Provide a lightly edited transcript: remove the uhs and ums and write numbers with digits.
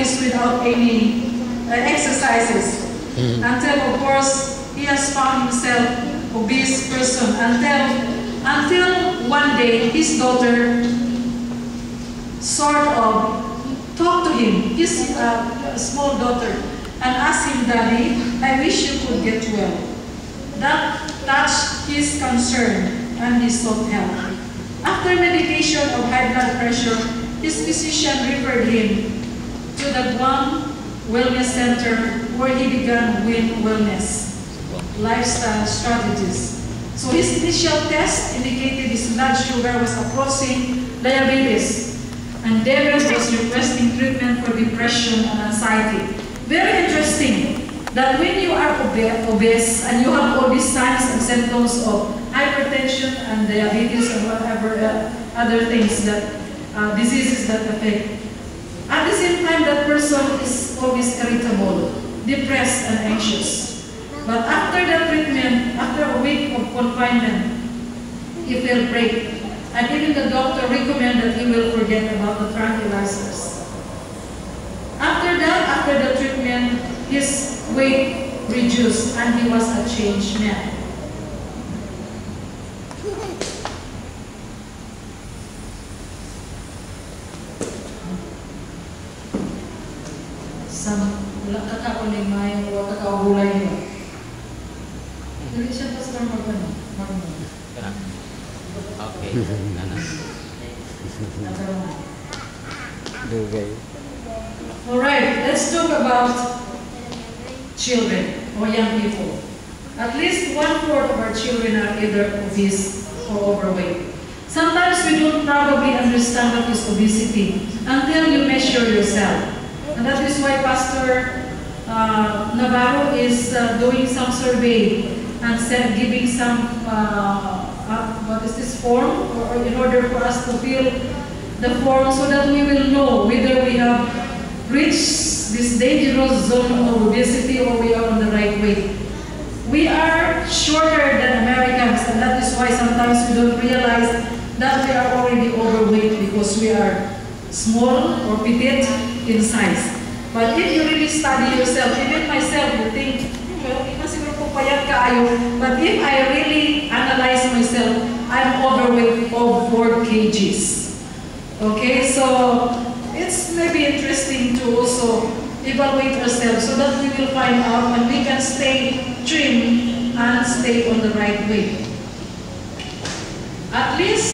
days without any exercises. Until, of course, he has found himself obese person. Until one day, his daughter sort of talked to him, his small daughter, and asked him, "Daddy, I wish you could get well." That touched his concern and he sought help. After medication of high blood pressure, his physician referred him to the Guam Wellness Center, where he began WIN Wellness lifestyle strategies. So his initial test indicated his blood sugar was approaching diabetes, and David was requesting treatment for depression and anxiety. Very interesting that when you are obese and you have all these signs and symptoms of hypertension and diabetes and whatever other things that diseases that affect, at the same time that person is always irritable, depressed and anxious. But after the treatment, after a week of confinement, he felt great. And even the doctor recommended that he will forget about the tranquilizers. After that, after the treatment, his weight reduced and he was a changed man. Wala kakauling may, wala kakaugulay niyo. Hindi siya pastor magano. Okay. Alright, let's talk about children or young people. At least 1/4 of our children are either obese or overweight. Sometimes we don't probably understand what is obesity until you measure yourself. And that is why Pastor Navarro is doing some survey and giving some, what is this form, or in order for us to fill the form so that we will know whether we have reached this dangerous zone of obesity or we are on the right way. We are shorter than Americans, and that is why sometimes we don't realize that we are already overweight because we are small or petite in size. But if you really study yourself, even myself, you think, well, siguro po payat kaayo. But if I really analyze myself, I'm overweight of 4 kgs. Okay, so it's maybe interesting to also evaluate ourselves so that we will find out and we can stay trim and stay on the right way. At least